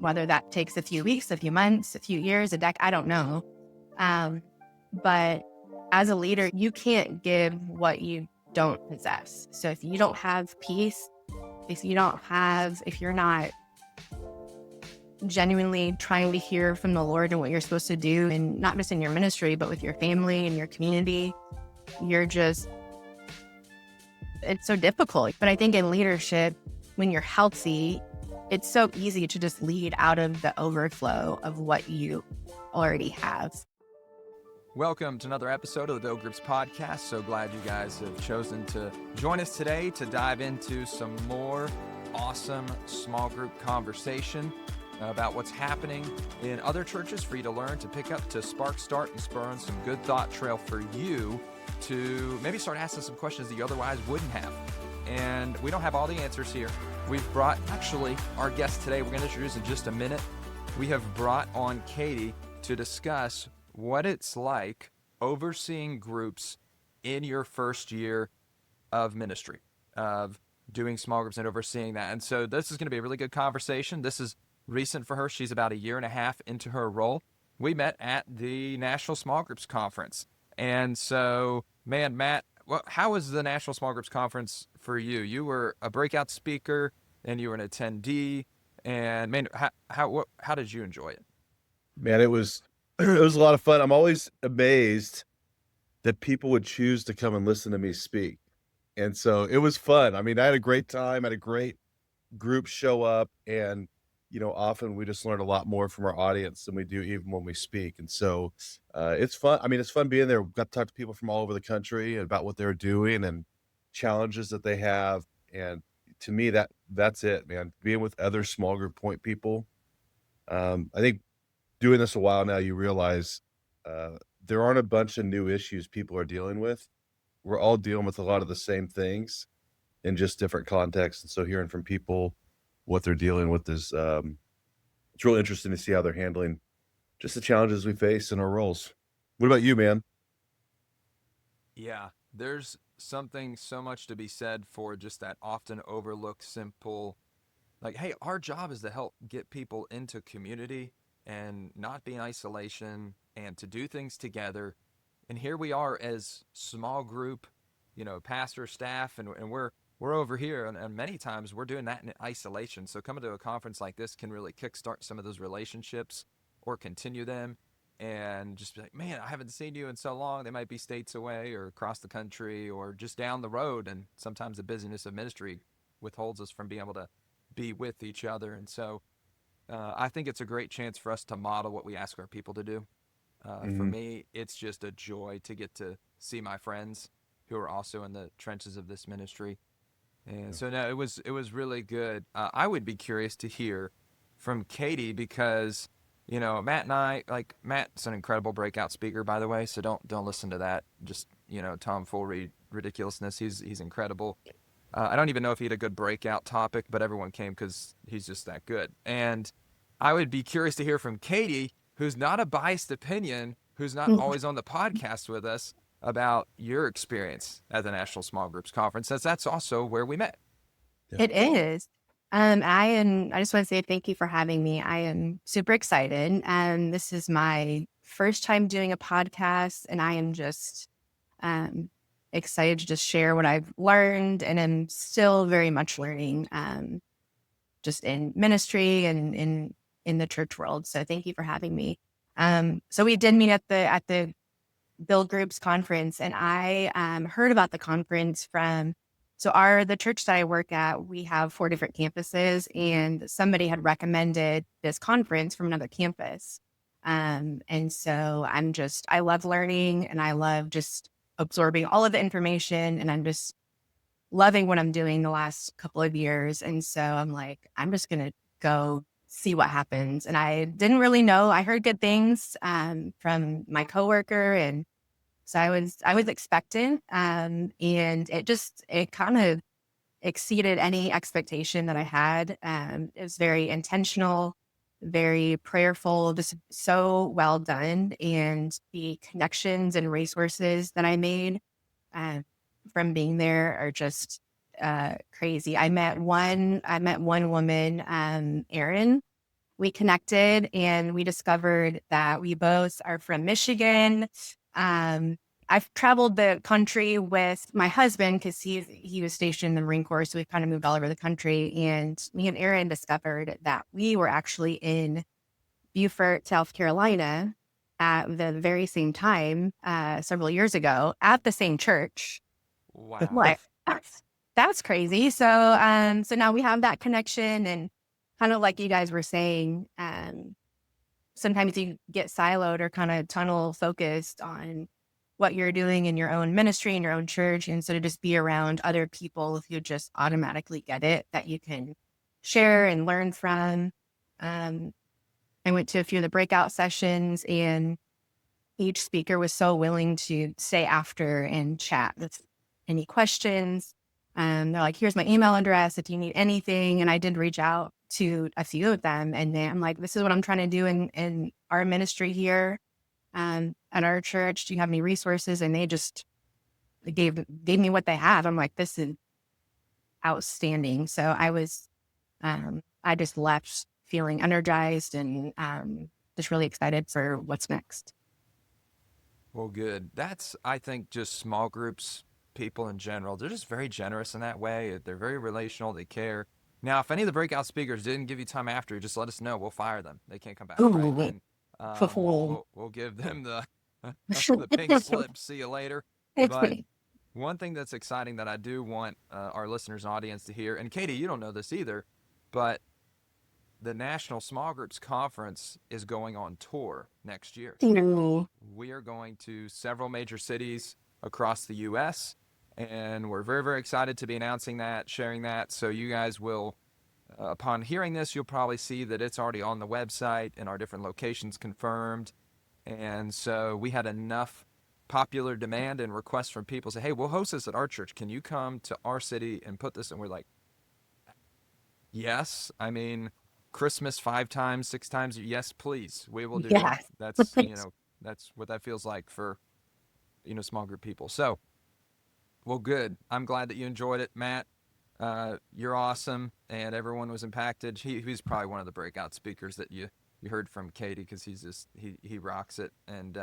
whether that takes a few weeks, a few months, a few years, a decade, I don't know. But as a leader, you can't give what you don't possess. So if you don't have peace, if you're not genuinely trying to hear from the Lord and what you're supposed to do, and not just in your ministry, but with your family and your community, it's so difficult. But I think in leadership, when you're healthy, it's so easy to just lead out of the overflow of what you already have. Welcome to another episode of the Build Groups podcast. So glad you guys have chosen to join us today to dive into some more awesome small group conversation about what's happening in other churches for you to learn, to pick up, to spark, start, and spur on some good thought trail for you to maybe start asking some questions that you otherwise wouldn't have. And we don't have all the answers here. We've brought, actually, our guest today, we're going to introduce in just a minute. We have brought on Kaite to discuss what it's like overseeing groups in your first year of ministry, of doing small groups and overseeing that. And so this is going to be a really good conversation. This is recent for her. She's about 1.5 years into her role. We met at the National Small Groups Conference. And so, man, Matt, how was the National Small Groups Conference for you? You were a breakout speaker and you were an attendee. And man, how did you enjoy it? Man, it was a lot of fun. I'm always amazed that people would choose to come and listen to me speak. And so it was fun. I mean, I had a great time, had a great group show up, and often we just learn a lot more from our audience than we do even when we speak. And so it's fun. I mean, it's fun being there. We've got to talk to people from all over the country about what they're doing and challenges that they have. And to me, that's it, man. Being with other small group point people. I think doing this a while now, you realize there aren't a bunch of new issues people are dealing with. We're all dealing with a lot of the same things in just different contexts. And so hearing from people what they're dealing with is it's really interesting to see how they're handling just the challenges we face in our roles. What about you, man? Yeah, there's something so much to be said for just that often overlooked simple, like, hey, our job is to help get people into community and not be in isolation and to do things together. And here we are as small group, pastor, staff, and we're over here, and many times we're doing that in isolation. So coming to a conference like this can really kickstart some of those relationships or continue them and just be like, man, I haven't seen you in so long. They might be states away or across the country or just down the road. And sometimes the busyness of ministry withholds us from being able to be with each other. And so I think it's a great chance for us to model what we ask our people to do. For me, it's just a joy to get to see my friends who are also in the trenches of this ministry. And so no, it was really good. I would be curious to hear from Kaite because, Matt and I, like, Matt's an incredible breakout speaker, by the way. So don't listen to that. Just, tomfoolery, ridiculousness. He's incredible. I don't even know if he had a good breakout topic, but everyone came because he's just that good. And I would be curious to hear from Kaite, who's not a biased opinion, who's not always on the podcast with us, about your experience at the National Small Groups Conference, as that's also where we met. Yeah. It is. I just want to say thank you for having me. I am super excited. This is my first time doing a podcast, and I am just excited to just share what I've learned, and I'm still very much learning just in ministry and in the church world. So thank you for having me. So we did meet at the Build Groups conference, and I heard about the conference from the church that I work at. We have 4 different campuses, and somebody had recommended this conference from another campus. And so I love learning, and I love just absorbing all of the information, and I'm just loving what I'm doing the last couple of years. And so I'm like, I'm just going to go see what happens. And I didn't really know. I heard good things from my coworker, and so I was expectant, and it kind of exceeded any expectation that I had. It was very intentional, very prayerful, just so well done, and the connections and resources that I made from being there are just crazy. I met one woman, Erin, we connected and we discovered that we both are from Michigan. I've traveled the country with my husband because he was stationed in the Marine Corps, so we kind of moved all over the country. And me and Aaron discovered that we were actually in Beaufort, South Carolina, at the very same time several years ago at the same church. Wow. Like that's crazy. So now we have that connection, and kind of like you guys were saying, sometimes you get siloed or kind of tunnel focused on what you're doing in your own ministry, in your own church. And so to just be around other people who just automatically get it, that you can share and learn from. Um, I went to a few of the breakout sessions, and each speaker was so willing to stay after and chat with any questions. They're like, here's my email address if you need anything. And I did reach out to a few of them, and then I'm like, this is what I'm trying to do in our ministry here at our church. Do you have any resources? And they just gave me what they have. I'm like, this is outstanding. So I just left feeling energized and just really excited for what's next. Well, good. That's, I think, just small groups, people in general. They're just very generous in that way. They're very relational. They care. Now, if any of the breakout speakers didn't give you time after, just let us know. We'll fire them. They can't come back, right? Ooh. And we'll give them the pink slip. See you later. It's But me. one thing that's exciting that I do want our listeners and audience to hear, and Katie, you don't know this either, but the National Small Groups Conference is going on tour next year. We are going to several major cities across the U.S., and we're very, very excited to be announcing that, sharing that. So you guys will, upon hearing this, you'll probably see that it's already on the website and our different locations confirmed. And so we had enough popular demand and requests from people say, hey, we'll host this at our church. Can you come to our city and put this? And we're like, yes. I mean, Christmas 5 times, 6 times. Yes, please. We will do that. Yes. That's, that's what that feels like for, small group people. So, well, good. I'm glad that you enjoyed it, Matt. You're awesome, and everyone was impacted. He's probably one of the breakout speakers that you heard from, Katie, because he rocks it. And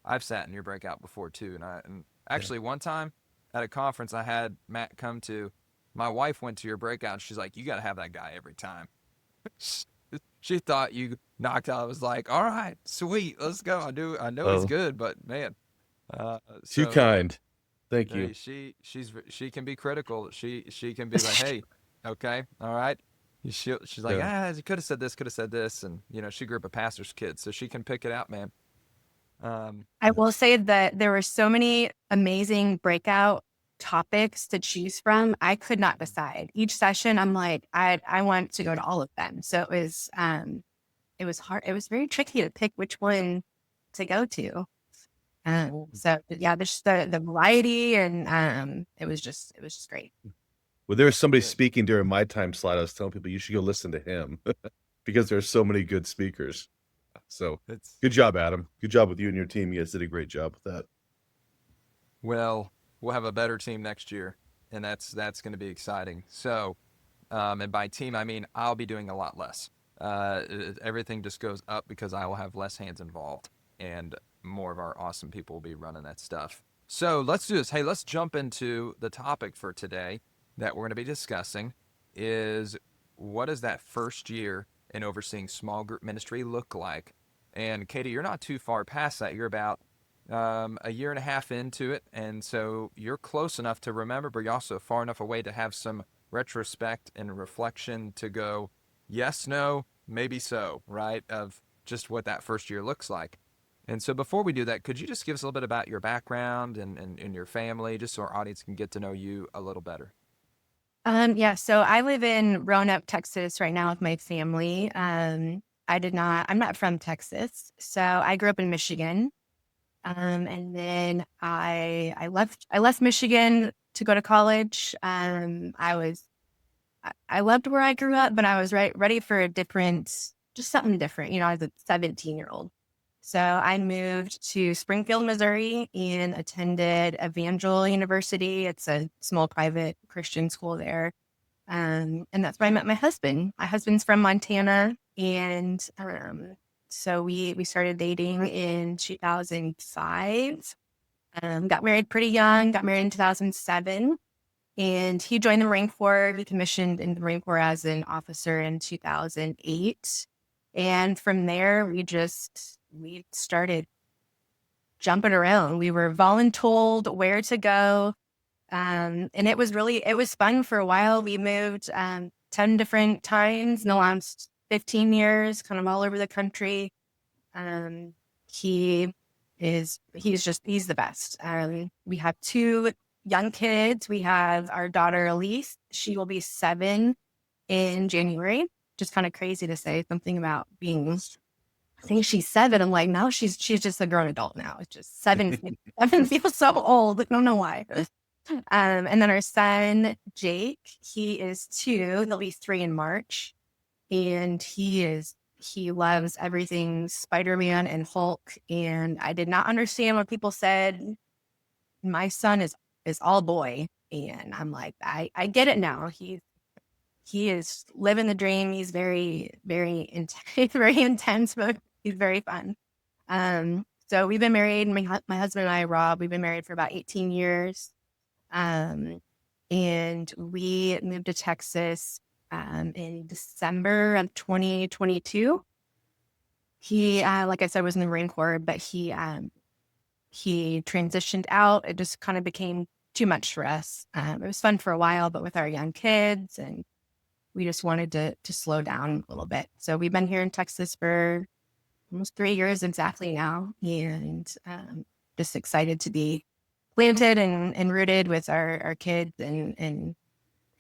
I've sat in your breakout before too. And actually one time at a conference I had Matt come to, my wife went to your breakout. And she's like, you got to have that guy every time. She thought you knocked out. I was like, all right, sweet, let's go. I know he's Oh, good, but man, too so kind. Thank you. she can be critical. She can be like, hey, okay, all right. She's like, Yeah. you could have said this, and she grew up a pastor's kid, so she can pick it out, man. I will say that there were so many amazing breakout topics to choose from. I could not decide. Each session, I'm like, I want to go to all of them. So it was hard. It was very tricky to pick which one to go to. So yeah, there's the variety, and it was just great. Well, there was somebody Good. speaking during my time slot. I was telling people you should go listen to him because there's so many good speakers. So It's good job, Adam. Good job with you and your team. You guys did a great job with that. Well, we'll have a better team next year, and that's going to be exciting. So, and by team I mean I'll be doing a lot less. Everything just goes up because I will have less hands involved, and more of our awesome people will be running that stuff. So let's do this. Hey, let's jump into the topic for today that we're going to be discussing is what does that first year in overseeing small group ministry look like? And Katie, you're not too far past that. You're about a year and a half into it, and so you're close enough to remember, but you're also far enough away to have some retrospect and reflection to go, yes, no, maybe so, right? Of just what that first year looks like. And so before we do that, could you just give us a little bit about your background and your family, just so our audience can get to know you a little better? Yeah, so I live in Roanoke, Texas right now with my family. I'm not from Texas. So I grew up in Michigan. And then I left Michigan to go to college. I loved where I grew up, but I was ready for just something different. I was a 17-year-old. So I moved to Springfield, Missouri, and attended Evangel University. It's a small private Christian school there. And that's where I met my husband. My husband's from Montana. And so we started dating in 2005. Got married pretty young, got married in 2007. And he joined the Marine Corps. He commissioned in the Marine Corps as an officer in 2008. And from there, we started jumping around. We were voluntold where to go. And it was fun for a while. We moved 10 different times in the last 15 years, kind of all over the country. Um, he he's the best. We have two young kids. We have our daughter Elise. She will be 7 in January. Just kind of crazy to say something about being. I think she's 7. I'm like, no, she's just a grown adult now. It's just 7. 7 feels so old. I don't know why. And then our son Jake, he is 2. He'll be 3 in March, and he loves everything Spider-Man and Hulk. And I did not understand when people said my son is all boy, and I'm like, I get it now. He is living the dream. He's very, very intense, very intense, but he's very fun. So we've been married. My husband and I, Rob, we've been married for about 18 years. And we moved to Texas in December of 2022. He, like I said, was in the Marine Corps, but he transitioned out. It just kind of became too much for us. It was fun for a while, but with our young kids, and we just wanted to slow down a little bit. So we've been here in Texas for almost 3 years exactly now, and just excited to be planted and rooted with our kids and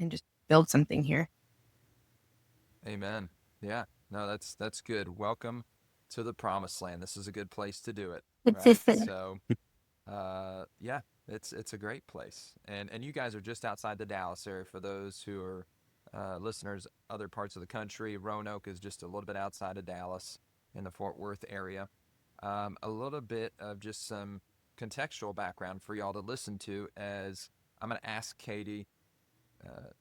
just build something here. Amen. Yeah. No, that's good. Welcome to the promised land. This is a good place to do it, right? So, yeah, it's a great place. And you guys are just outside the Dallas area. For those who are listeners, other parts of the country, Roanoke is just a little bit outside of Dallas in the Fort Worth area. A little bit of just some contextual background for y'all to listen to, as I'm going to ask Katie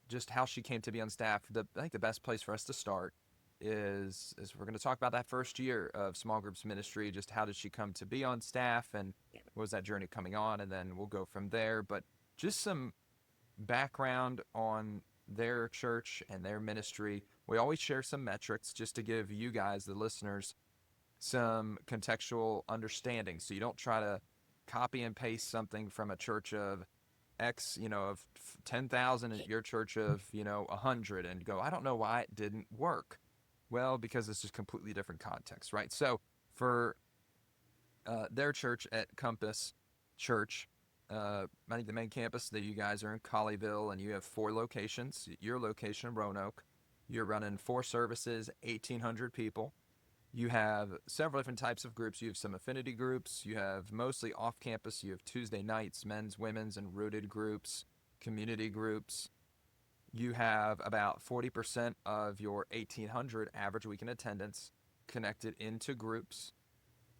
just how she came to be on staff. I think the best place for us to start is we're going to talk about that first year of small groups ministry. Just how did she come to be on staff, and what was that journey coming on, and then we'll go from there. But just some background on their church and their ministry. We always share some metrics just to give you guys, the listeners, some contextual understanding, so you don't try to copy and paste something from a church of X, of 10,000 at your church of, 100, and go, I don't know why it didn't work. Well, because it's just completely different context, right? So for their church at Compass Church, I think the main campus that you guys are in Colleyville, and you have 4 locations. Your location in Roanoke, you're running 4 services, 1,800 people. You have several different types of groups. You have some affinity groups. You have mostly off campus. You have Tuesday nights, men's, women's, and rooted groups, community groups. You have about 40% of your 1,800 average weekend attendance connected into groups.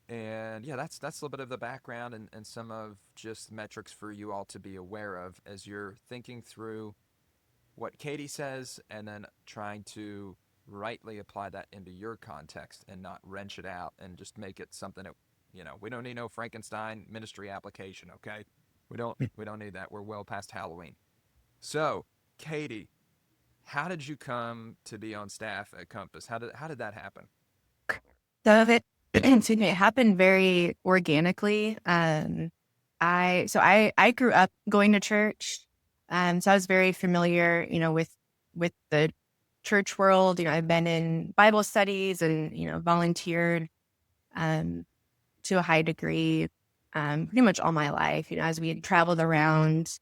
And yeah, that's a little bit of the background and some of just metrics for you all to be aware of as you're thinking through what Katie says, and then trying to rightly apply that into your context and not wrench it out and just make it something that, we don't need no Frankenstein ministry application, okay? We don't need that. We're well past Halloween. So, Katie, how did you come to be on staff at Compass? How did that happen? So excuse me, it happened very organically. I grew up going to church. So I was very familiar, with the church world. I've been in Bible studies and, volunteered to a high degree pretty much all my life. As we had traveled around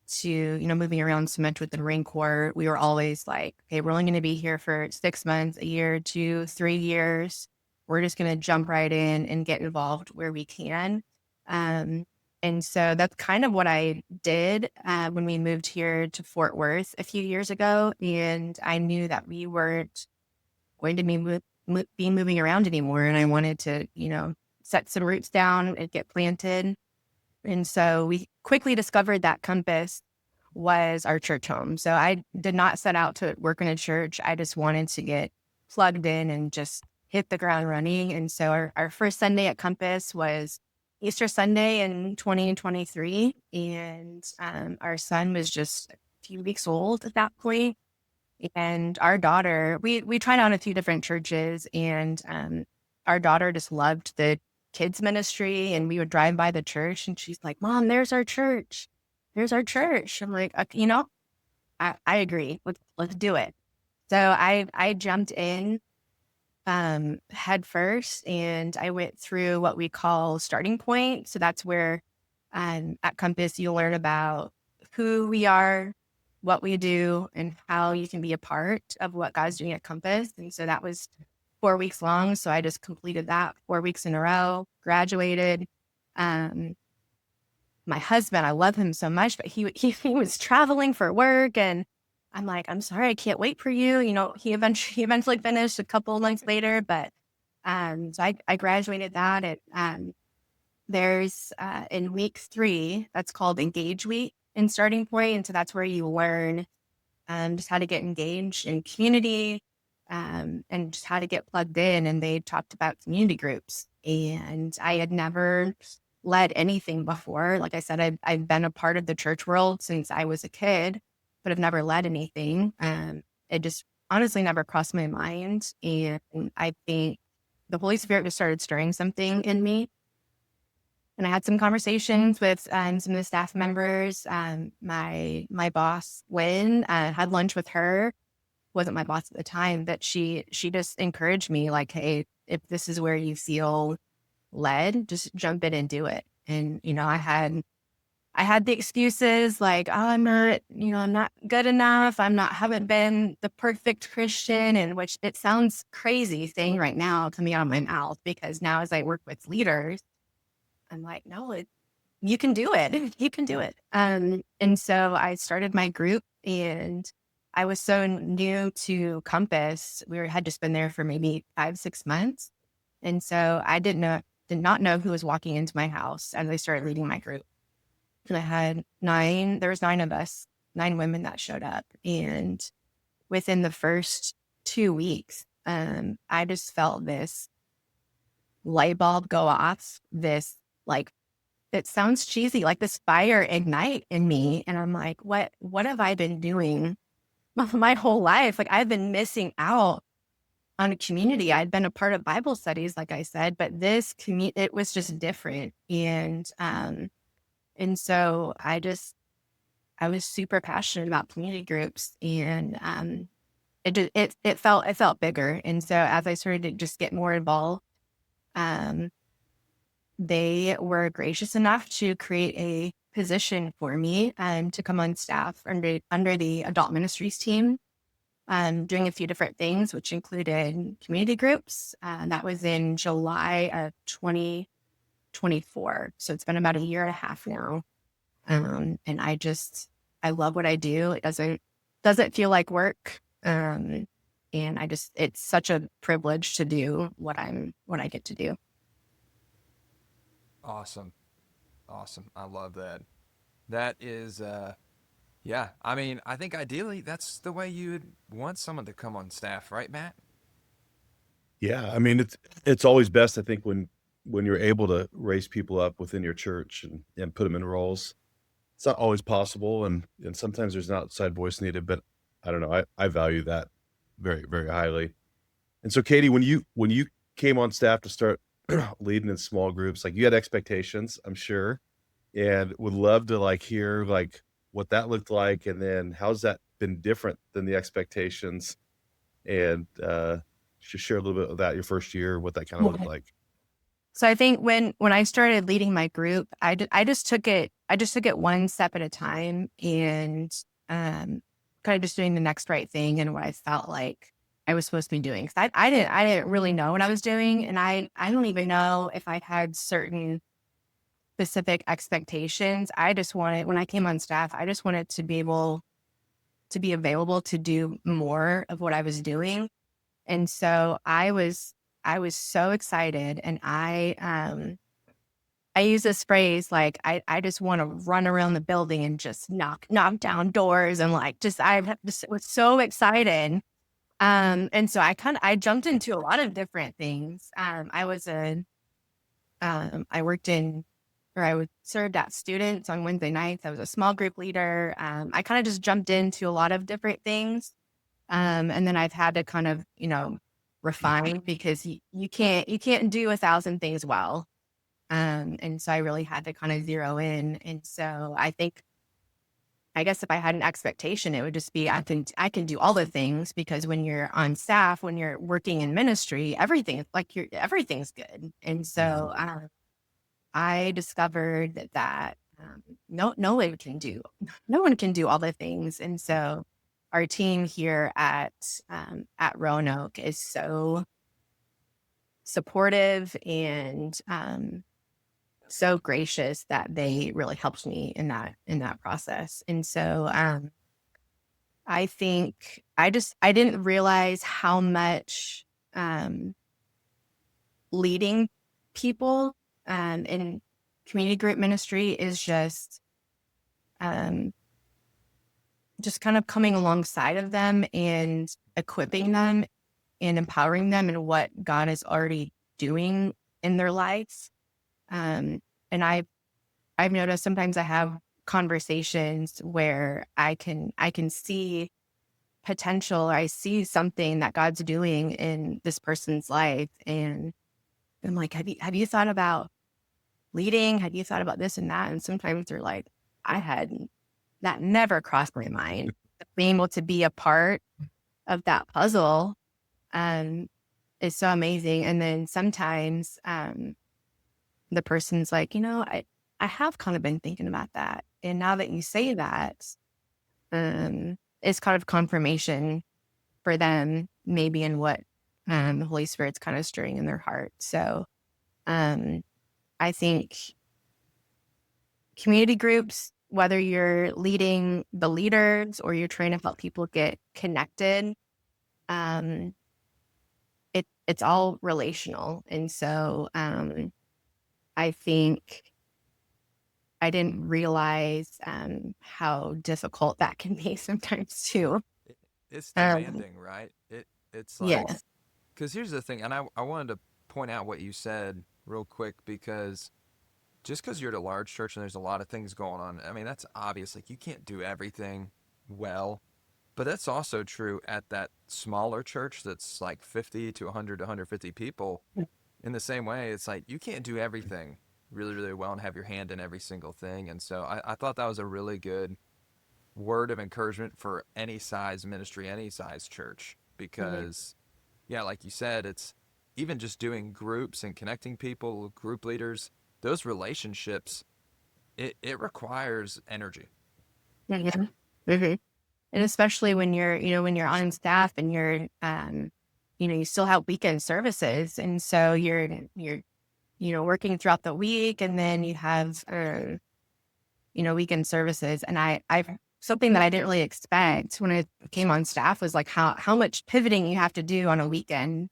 to, moving around so much with the Marine Corps, we were always like, okay, we're only going to be here for 6 months, a year, 2, 3 years. We're just going to jump right in and get involved where we can. And so that's kind of what I did when we moved here to Fort Worth a few years ago. And I knew that we weren't going to be moving around anymore. And I wanted to, set some roots down and get planted. And so we quickly discovered that Compass was our church home. So I did not set out to work in a church. I just wanted to get plugged in and just hit the ground running. And so our first Sunday at Compass was Easter Sunday in 2023. And our son was just a few weeks old at that point. And our daughter, we tried out a few different churches, and our daughter just loved the kids ministry. And we would drive by the church, and she's like, "Mom, there's our church. There's our church." I'm like, "You know, I agree. Let's do it." So I jumped in head first, and I went through what we call starting point. So that's where at Compass you'll learn about who we are, what we do, and how you can be a part of what God's doing at Compass. And so that was 4 weeks long. So I just completed that 4 weeks in a row, graduated. Um, my husband, I love him so much, but he was traveling for work, and I'm like, "I'm sorry, I can't wait for you." You know, he eventually finished a couple of months later, but so I graduated that. There's in week 3, that's called Engage Week in Starting Point, and so that's where you learn just how to get engaged in community, and just how to get plugged in. And they talked about community groups, and I had never led anything before. Like I said, I've been a part of the church world since I was a kid, but I've never led anything. It just honestly never crossed my mind, and I think the Holy Spirit just started stirring something in me. And I had some conversations with some of the staff members. My boss, Lynn, had lunch with her. Wasn't my boss at the time, but she just encouraged me, like, "Hey, if this is where you feel led, just jump in and do it." And I had the excuses like, "Oh, I'm not good enough. Haven't been the perfect Christian," and which it sounds crazy saying right now coming out of my mouth, because now as I work with leaders, I'm like, "No, you can do it. You can do it." And so I started my group, and I was so new to Compass. Had just been there for maybe 5, 6 months. And so I did not know who was walking into my house as I started leading my group. And I had there was 9 of us, 9 women that showed up. And within the first 2 weeks, I just felt this light bulb go off, this, like, it sounds cheesy, like this fire ignite in me. And I'm like, what have I been doing my whole life? Like, I've been missing out on a community. I'd been a part of Bible studies, like I said, but this community, it was just different. And so I was super passionate about community groups, and it felt bigger. And so as I started to just get more involved, um, they were gracious enough to create a position for me to come on staff under the adult ministries team, doing a few different things, which included community groups. That was in July of 2024. So it's been about a year and a half now. And I love what I do. It doesn't feel like work. And it's such a privilege to do what I get to do. Awesome. Awesome. I love that. That is, yeah. I mean, I think ideally that's the way you would want someone to come on staff, right, Matt? Yeah, I mean, it's always best, I think, when you're able to raise people up within your church and put them in roles. It's not always possible, and sometimes there's an outside voice needed, but I don't know, I value that very, very highly. And so, Katie, when you came on staff to start leading in small groups, like, you had expectations, I'm sure, and would love to, like, hear, like, what that looked like, and then how's that been different than the expectations? And, just share a little bit of that, your first year, what that kinda looked like. So I think when I started leading my group, I just took it one step at a time, and kind of just doing the next right thing and what I felt like I was supposed to be doing. 'Cause I didn't really know what I was doing, and I don't even know if I had certain specific expectations. I just wanted, when I came on staff, I just wanted to be able to be available to do more of what I was doing. And so I was so excited, and I use this phrase, like, I just want to run around the building and just knock down doors, and, like, just I just was so excited. And so I jumped into a lot of different things. I worked in, or I would served at students on Wednesday nights. I was a small group leader. I kind of just jumped into a lot of different things. And then I've had to kind of, refine, because you can't do 1,000 things well. And so I really had to kind of zero in. And so I guess if I had an expectation, it would just be, I can do all the things, because when you're on staff, when you're working in ministry, everything's good. And so I discovered that no one can do all the things. And so our team here at Roanoke is so supportive and so gracious that they really helped me in that process. And so I think I didn't realize how much leading people in community group ministry is um, just kind of coming alongside of them and equipping them and empowering them in what God is already doing in their lives. And I've noticed sometimes I have conversations where I can see potential, or I see something that God's doing in this person's life, and I'm like, have you thought about leading? Have you thought about this and that? And sometimes they're like, I had that never crossed my mind. Being able to be a part of that puzzle um, is so amazing. And then sometimes the person's like, I have kind of been thinking about that. And now that you say that, it's kind of confirmation for them, maybe in what the Holy Spirit's kind of stirring in their heart. So um, I think community groups, whether you're leading the leaders or you're trying to help people get connected, um, it's all relational. And so I think I didn't realize how difficult that can be sometimes too. It's Um, demanding, right? It's like, yes. because here's the thing, and I wanted to point out what you said real quick, because just because you're at a large church and there's a lot of things going on, I mean, that's obvious. Like, you can't do everything well, but that's also true at that smaller church that's like 50 to 100 to 150 people. In the same way, it's like you can't do everything really, really well and have your hand in every single thing. And so I thought that was a really good word of encouragement for any size ministry, any size church, Mhm. because, yeah, like you said, it's even just doing groups and connecting people, group leaders, those relationships, it requires energy. Mhm. Mhm. And especially when when you're on staff and you still have weekend services. And so you're, working throughout the week, and then you have, weekend services. And I've something that I didn't really expect when I came on staff was like how much pivoting you have to do on a weekend.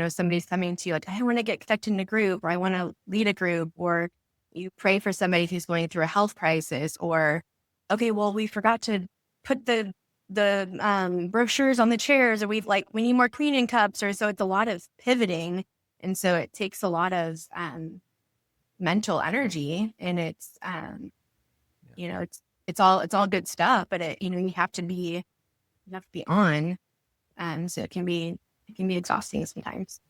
Somebody's coming to you like, I want to get connected in a group, or I want to lead a group, or you pray for somebody who's going through a health crisis, or, okay, well, we forgot to put the brochures on the chairs, or we need more cleaning cups, or so it's a lot of pivoting. And so it takes a lot of mental energy, and Yeah. it's all good stuff, but you have to be on. So it can be exhausting sometimes.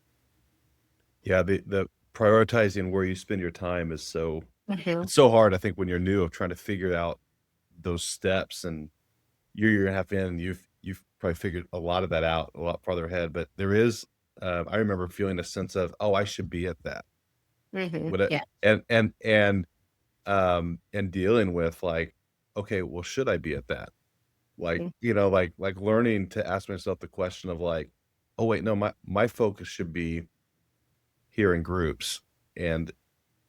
Yeah, the prioritizing where you spend your time is so Mhm. it's so hard, I think, when you're new, of trying to figure out those steps, and year and a half in, and you've probably figured a lot of that out a lot farther ahead, but there is, I remember feeling a sense of, "Oh, I should be at that." Mhm. Would it Yeah. and dealing with, like, "Okay, well, should I be at that?" Like, Mhm. like learning to ask myself the question of, like, "Oh, wait, no, my focus should be here in groups," and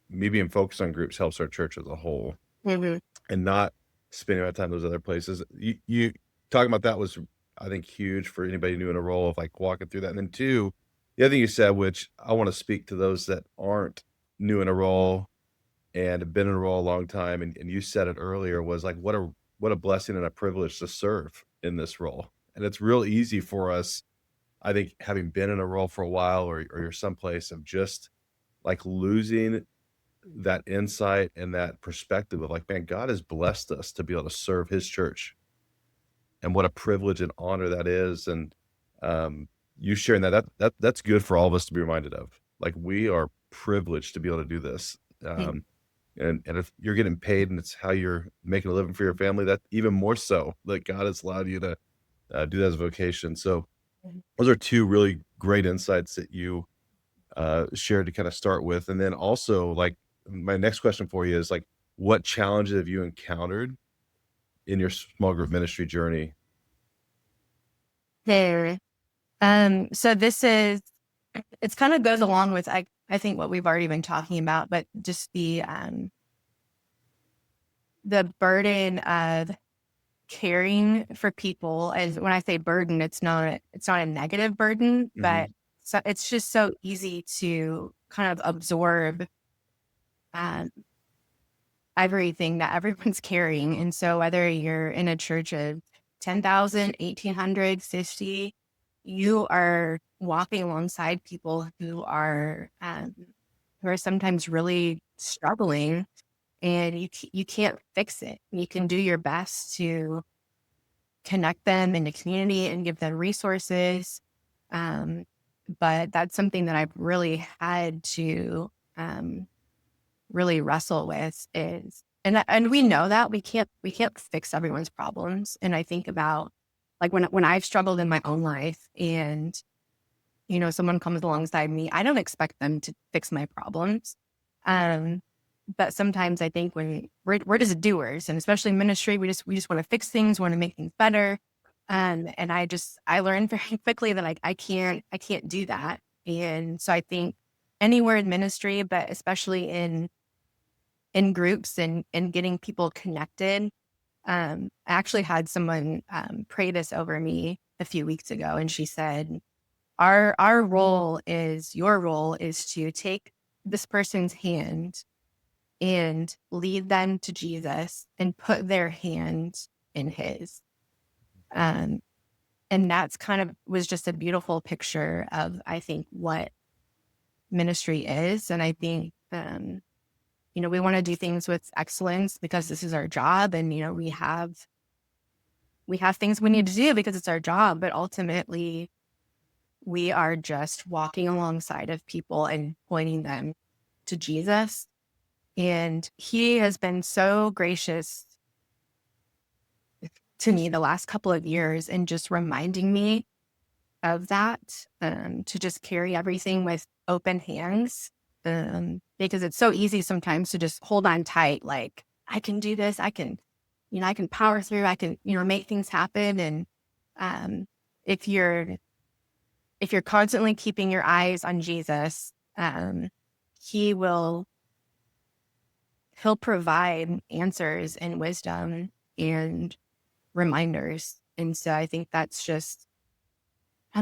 me being focused on groups helps our church as a whole, Mhm. and not spending my time in those other places. You talking about that was, I think, huge for anybody new in a role of, like, walking through that, and then 2, the other thing you said, which I wanna speak to those that aren't new in a role and have been in a role a long time, and you said it earlier, was, like, what a blessing and a privilege to serve in this role, and it's real easy for us, I think having been in a role for a while or you're someplace of just like losing that insight and that perspective of like, man, God has blessed us to be able to serve his church and what a privilege and honor that is. And um, you sharing that's good for all of us to be reminded of. Like we are privileged to be able to do this. Mm. And if you're getting paid and it's how you're making a living for your family, that even more so that God has allowed you to do that as a vocation. So those are two really great insights that you shared to kind of start with. And then also, like, my next question for you is like, what challenges have you encountered in your small group ministry journey? There. So this is, it's kind of goes along with, I think what we've already been talking about, but just the burden of caring for people. And when I say burden, it's not a negative burden, but Mhm. so it's just so easy to kind of absorb um, everything that everyone's carrying. And so whether you're in a church of 10,000, 1,800, 50, you are walking alongside people who are sometimes really struggling, and you can't fix it. You can do your best to connect them in the community and give them resources. Um, but that's something that I've really had to really wrestle with is, and we know that we can't fix everyone's problems. And I think about like when I've struggled in my own life and someone comes alongside me, I don't expect them to fix my problems. Um, but sometimes I think when we're just doers, and especially in ministry, we just want to fix things, want to make things better. And I learned very quickly that like I can't do that. And so I think anywhere in ministry, but especially in groups and getting people connected. I actually had someone pray this over me a few weeks ago, and she said, our role is your role is to take this person's hand and lead them to Jesus and put their hand in his. Um, and that's kind of was just a beautiful picture of, I think, what ministry is. And I think, we want to do things with excellence because this is our job. And, we have things we need to do because it's our job. But ultimately, we are just walking alongside of people and pointing them to Jesus. And he has been so gracious to me the last couple of years and just reminding me of that, to just carry everything with open hands. Because it's so easy sometimes to just hold on tight, like, I can do this, I can power through, I can, make things happen. And um, if you're constantly keeping your eyes on Jesus, he will he'll provide answers and wisdom and reminders. And so I think that's just I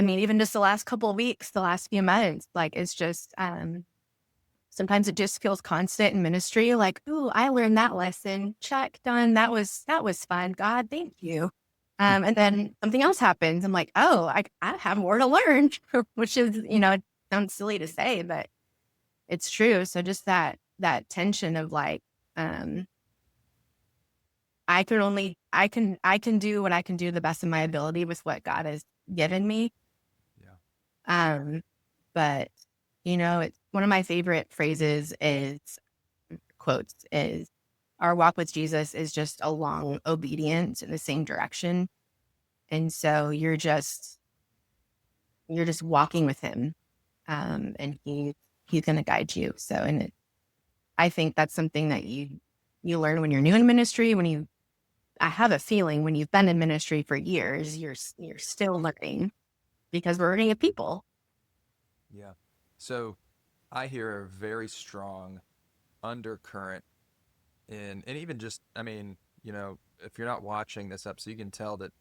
mean, even just the last couple of weeks, the last few months, like it's just sometimes it just feels constant in ministry, like, ooh, I learned that lesson. Check, done. That was fun. God, thank you. And then something else happens. I'm like, oh, I have more to learn, which is, it sounds silly to say, but it's true. So just that tension of like, um, I can do what I can do the best of my ability with what God has given me. Yeah. Um, but it's one of my favorite phrases is quotes is our walk with Jesus is just a long obedience in the same direction. And so you're just walking with him. And he's going to guide you. So, I think that's something that you learn when you're new in ministry, I have a feeling when you've been in ministry for years, you're still learning because we're learning at people. Yeah. So I hear a very strong undercurrent and even just, I mean, if you're not watching this up, so you can tell that,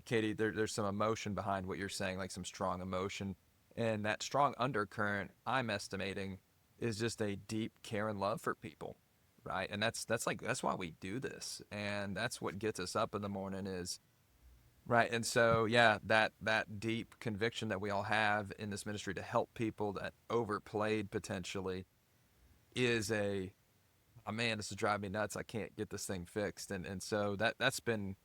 Katie, there's some emotion behind what you're saying, like some strong emotion. And that strong undercurrent, I'm estimating, is just a deep care and love for people, right? And that's why we do this. And that's what gets us up in the morning is Right. And so, yeah, that deep conviction that we all have in this ministry to help people that overplayed potentially is oh man, this is driving me nuts. I can't get this thing fixed. And so that's been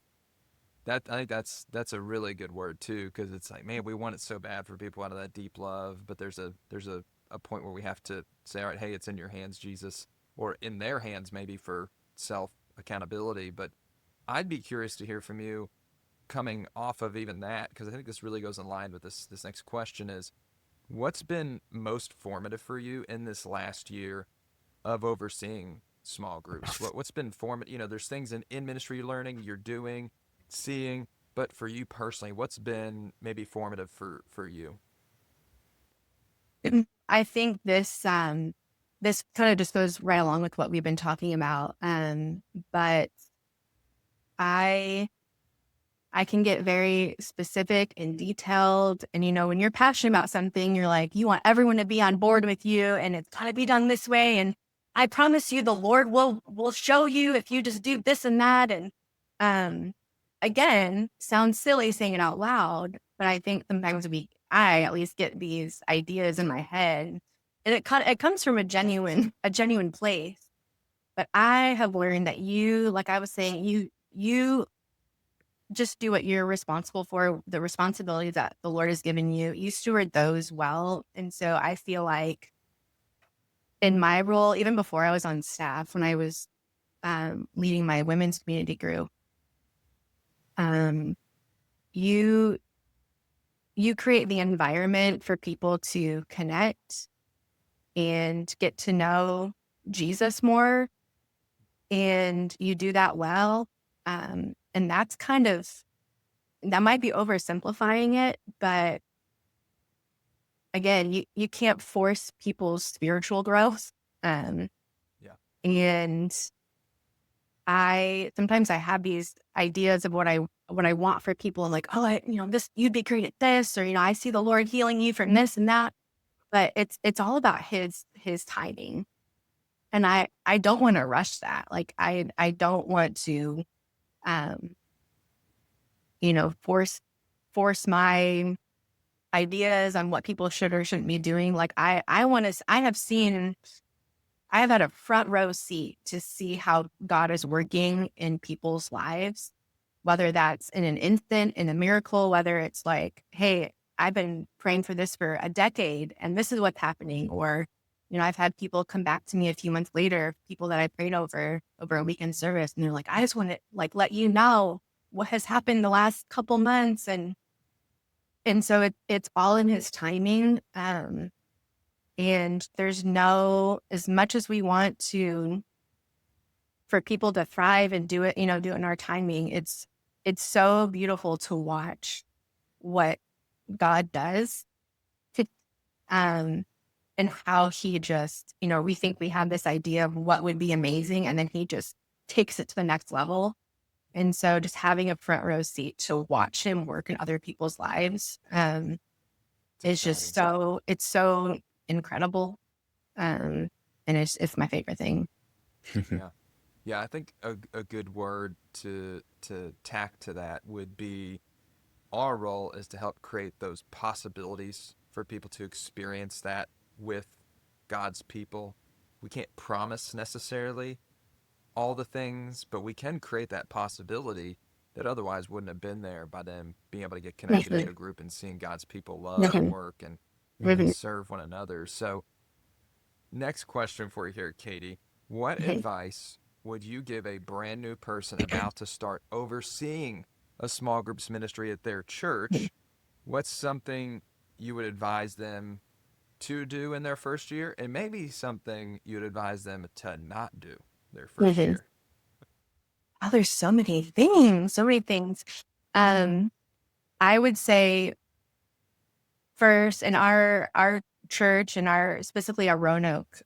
I think that's a really good word too, because it's like, man, we want it so bad for people out of that deep love, but there's a point where we have to say, all right, hey, it's in your hands, Jesus, or in their hands maybe for self accountability. But I'd be curious to hear from you coming off of even that, because I think this really goes in line with this next question is, what's been most formative for you in this last year of overseeing small groups? What's been formative? There's things in ministry you're learning, you're doing, seeing, but for you personally, what's been maybe formative for you? I think this kind of just goes right along with what we've been talking about. But I I can get very specific and detailed. And, when you're passionate about something, you're like, you want everyone to be on board with you and it's got to be done this way. And I promise you, the Lord will show you if you just do this and that. And um, again, sounds silly saying it out loud, but I think sometimes I at least get these ideas in my head and it comes from a genuine place. But I have learned that like I was saying, you just do what you're responsible for, the responsibilities that the Lord has given you. You steward those well. And so I feel like in my role, even before I was on staff, when I was leading my women's community group, um, you you create the environment for people to connect and get to know Jesus more, and you do that well. And that might be oversimplifying it, but again, you can't force people's spiritual growth. Um, Yeah. and sometimes I have these ideas of what I want for people. I'm like, oh, this, you'd be great at this, or, I see the Lord healing you from this and that. But it's all about his timing. And I don't want to rush that. Like I don't want to, um, force my ideas on what people should or shouldn't be doing. Like I have had a front row seat to see how God is working in people's lives, whether that's in an instant, in a miracle, whether it's like, hey, I've been praying for this for a decade and this is what's happening. Or, I've had people come back to me a few months later, people that I prayed over a weekend service. And they're like, I just want to let you know what has happened the last couple months. And so it's all in his timing. And there's as much as we want for people to thrive and do it, do it in our timing. It's so beautiful to watch what God does to, um, and how he just, we think we have this idea of what would be amazing. And then he just takes it to the next level. And so just having a front row seat to watch him work in other people's lives, is just Exciting. it's so incredible. And it's my favorite thing. Yeah. Yeah, I think a good word to tack to that would be, our role is to help create those possibilities for people to experience that with God's people. We can't promise necessarily all the things, but we can create that possibility that otherwise wouldn't have been there by them being able to get connected into a group and seeing God's people love and work and serve one another. So, next question for you here, Katie. What advice would you give a brand new person about to start overseeing a small groups ministry at their church? What's something you would advise them to do in their first year, and maybe something you'd advise them to not do their first Mhm. year? Oh, there's so many things, so many things. Um, I would say first in our church and specifically our Roanoke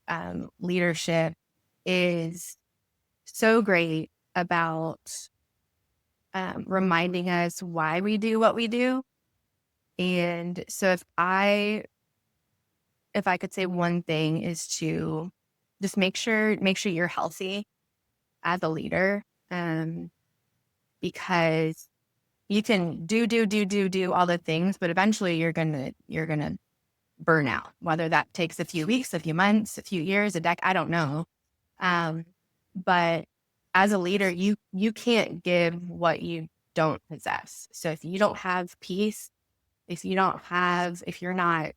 leadership is so great about reminding us why we do what we do. And so if I could say one thing is to just make sure you're healthy as a leader, because you can do all the things, but eventually you're gonna burn out, whether that takes a few weeks, a few months, a few years, a decade, I don't know. Um, but as a leader, you can't give what you don't possess. So if you don't have peace, if you're not,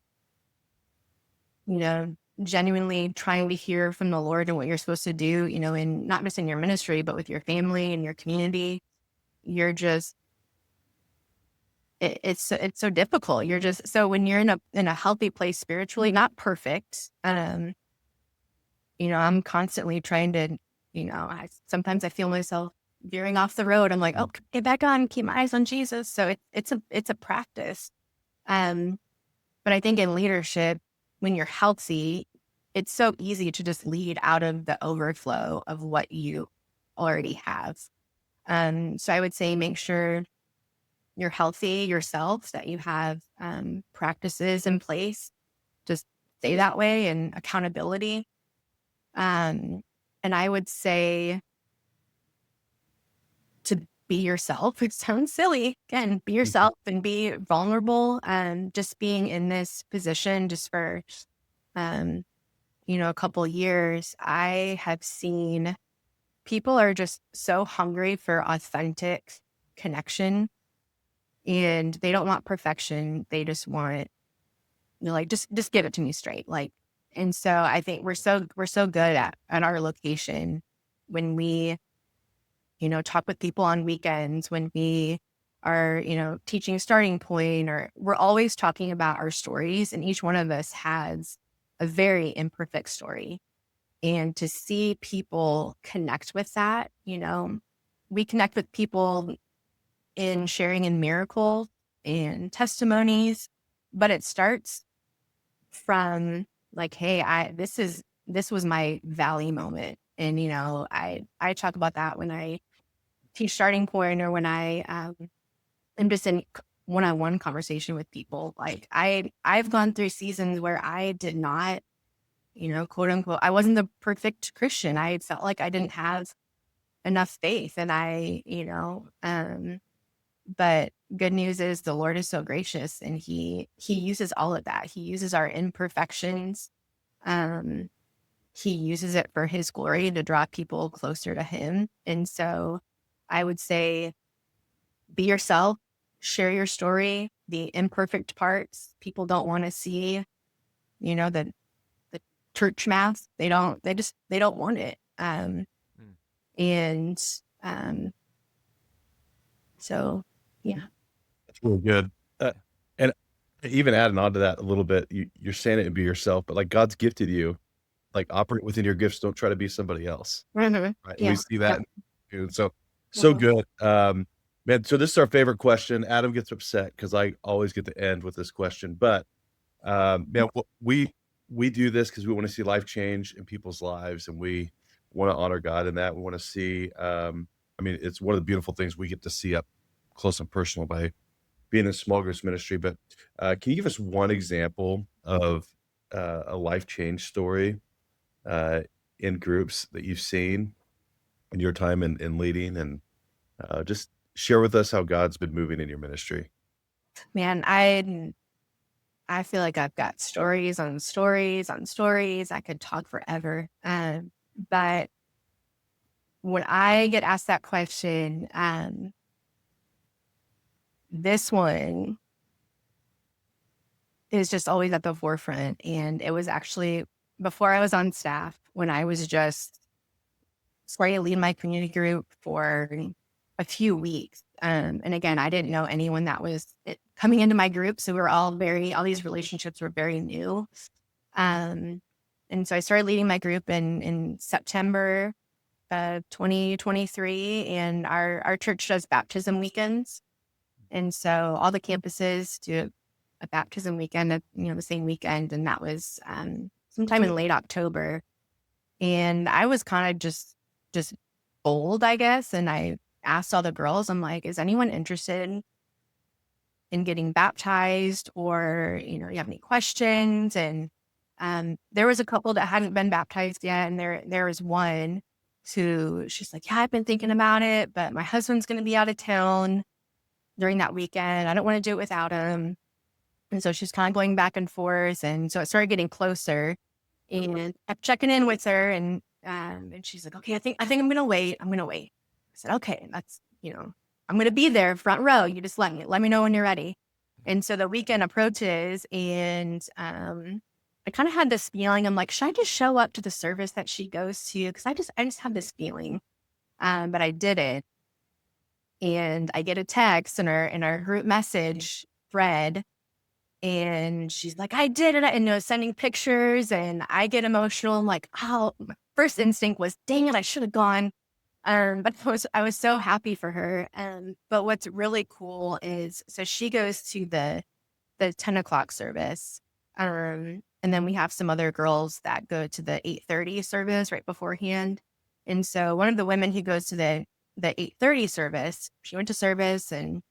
genuinely trying to hear from the Lord and what you're supposed to do, in not just in your ministry, but with your family and your community, you're just it's so difficult. You're just so when you're in a healthy place spiritually, not perfect. I'm constantly trying to, sometimes I feel myself veering off the road. I'm like, oh, get back on, keep my eyes on Jesus. So it's a practice. Um, but I think in leadership, when you're healthy, it's so easy to just lead out of the overflow of what you already have. So I would say make sure you're healthy yourself, that you have practices in place to stay that way, and accountability. And I would say to be yourself. It sounds silly. Again, be yourself and be vulnerable. Just being in this position just for, um, a couple years, I have seen people are just so hungry for authentic connection, and they don't want perfection. They just want, like, just give it to me straight. Like, and so I think we're so good at our location when we, talk with people on weekends, when we are, teaching starting point, or we're always talking about our stories, and each one of us has a very imperfect story. And to see people connect with that, we connect with people in sharing in miracles and testimonies, but it starts from like, hey, this was my valley moment. And, I talk about that when I teach starting point, or when I am just in one-on-one conversation with people. Like I've gone through seasons where I did not, quote unquote, I wasn't the perfect Christian. I felt like I didn't have enough faith, and but good news is the Lord is so gracious, and he uses all of that. He uses our imperfections. Um, he uses it for his glory to draw people closer to him. And so I would say, be yourself, share your story, the imperfect parts. People don't want to see, the church math. They don't want it. Mm. And so, yeah. That's really good. Yeah. And even adding on to that a little bit, you're saying it and be yourself, but like God's gifted you, like operate within your gifts. Don't try to be somebody else. Mhm. Right. And we Yeah. see Yep. that. Dude, so Mhm. good. Man, so this is our favorite question. Adam gets upset because I always get to end with this question, but man, we do this because we want to see life change in people's lives, and we want to honor God in that. We want to see. I mean, it's one of the beautiful things we get to see up close and personal by being in small groups ministry. But can you give us one example of a life change story uh, in groups that you've seen in your time in leading, and just share with us how God's been moving in your ministry? Man, I feel like I've got stories on stories on stories. I could talk forever. But when I get asked that question, this one is just always at the forefront. And it was actually before I was on staff, when I was just starting to lead my community group for a few weeks. And again, I didn't know anyone that was coming into my group. So we were all these relationships were very new. Um, and so I started leading my group in September of 2023, and our church does baptism weekends. And so all the campuses do a baptism weekend, the same weekend. And that was sometime in late October. And I was kind of just bold, I guess. And I asked all the girls, I'm like, is anyone interested in getting baptized, or, you have any questions? And there was a couple that hadn't been baptized yet. And there was one who she's like, yeah, I've been thinking about it, but my husband's going to be out of town. during that weekend. I don't want to do it without him. And so she's kind of going back and forth. And so it started getting closer and kept checking in with her. And she's like, okay, I think I'm going to wait. I'm going to wait. I said, okay, that's, I'm going to be there front row. You just let me know when you're ready. And so the weekend approaches and, I kind of had this feeling. I'm like, should I just show up to the service that she goes to? Cause I just have this feeling. But I didn't. And I get a text in our group message thread. And she's like, I did it. And sending pictures, and I get emotional. I'm like, oh, my first instinct was, dang it, I should have gone. But I was so happy for her. But what's really cool is, so she goes to the 10 o'clock service. And then we have some other girls that go to the 8:30 service right beforehand. And so one of the women who goes to the 8:30 service, she went to service, and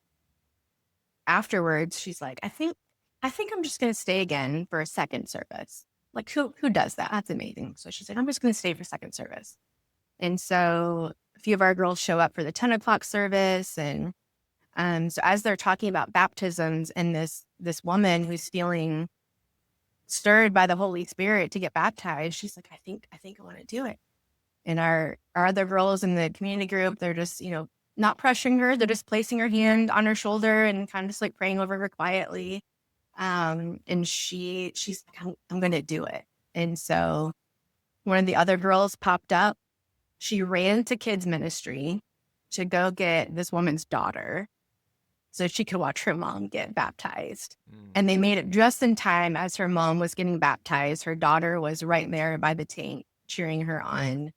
afterwards she's like, I think I'm just going to stay again for a second service. Like, who does that? That's amazing. So she's like, I'm just going to stay for second service. And so a few of our girls show up for the 10 o'clock service. And so as they're talking about baptisms, and this woman who's feeling stirred by the Holy Spirit to get baptized, she's like, I think I want to do it. And our other girls in the community group, they're just, not pressuring her. They're just placing her hand on her shoulder and kind of just like praying over her quietly. And she's like, I'm going to do it. And so one of the other girls popped up. She ran to kids ministry to go get this woman's daughter so she could watch her mom get baptized. And they made it just in time as her mom was getting baptized. Her daughter was right there by the tank cheering her on.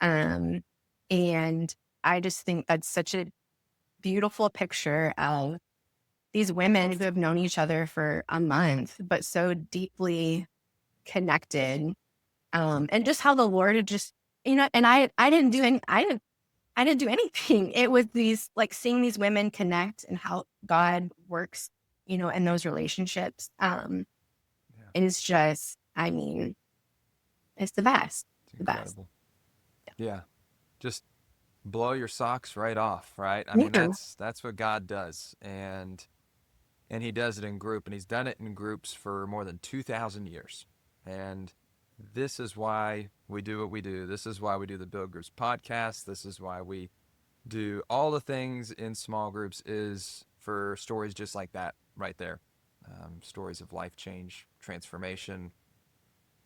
And I just think that's such a beautiful picture of these women who have known each other for a month, but so deeply connected. And just how the Lord had just, and I didn't do anything. It was these, like, seeing these women connect and how God works, in those relationships. Is just, I mean, it's the best. It's incredible. Yeah. Just blow your socks right off, right? I mean, that's what God does. And he does it in group, and he's done it in groups for more than 2,000 years. And this is why we do what we do. This is why we do the Build Groups podcast. This is why we do all the things in small groups, is for stories just like that right there. Stories of life change, transformation,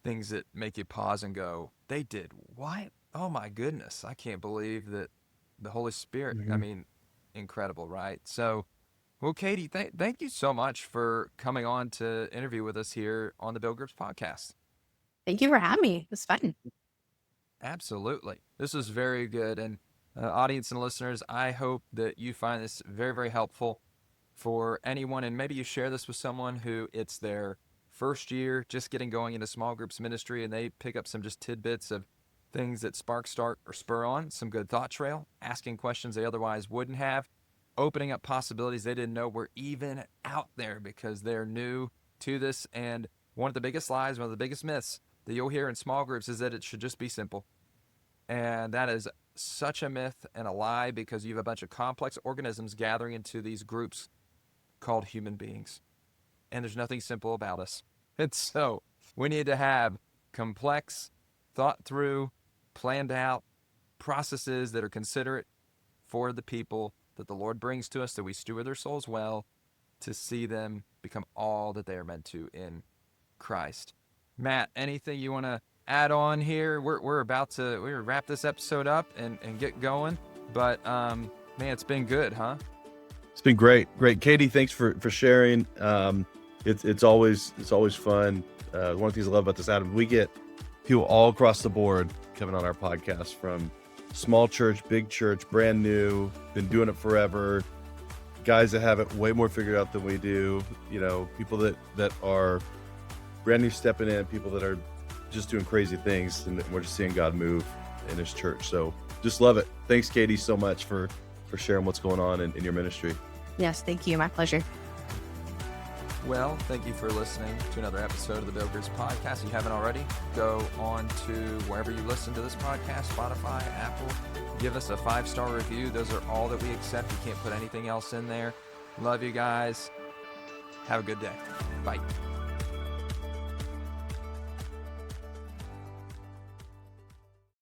things that make you pause and go, they did what? Oh my goodness, I can't believe that the Holy Spirit, I mean, incredible, right? So, well, Kaite, thank you so much for coming on to interview with us here on the Build Groups podcast. Thank you for having me. It was fun. Absolutely. This was very good. And audience and listeners, I hope that you find this very, very helpful for anyone. And maybe you share this with someone who it's their first year just getting going into small groups ministry, and they pick up some just tidbits of things that spark, start, or spur on some good thought trail, asking questions they otherwise wouldn't have, opening up possibilities they didn't know were even out there because they're new to this. And one of the biggest lies, one of the biggest myths that you'll hear in small groups is that it should just be simple. And that is such a myth and a lie, because you have a bunch of complex organisms gathering into these groups called human beings. And there's nothing simple about us. And so we need to have complex, thought through, planned out processes that are considerate for the people that the Lord brings to us, that we steward their souls well, to see them become all that they are meant to in Christ. Matt, anything you want to add on here? We're about to wrap this episode up and get going, but man, it's been good, huh? It's been great. Kaite, thanks for sharing. It's always fun. One of the things I love about this, Adam, we get people all across the board coming on our podcast, from small church, big church, brand new, been doing it forever, guys that have it way more figured out than we do, people that are brand new stepping in, people that are just doing crazy things, and we're just seeing God move in his church. So just love it. Thanks, Kaite, so much for sharing what's going on in your ministry. Yes, thank you. My pleasure. Well, thank you for listening to another episode of the Build Groups podcast. If you haven't already, go on to wherever you listen to this podcast, Spotify, Apple. Give us a 5-star review. Those are all that we accept. You can't put anything else in there. Love you guys. Have a good day. Bye.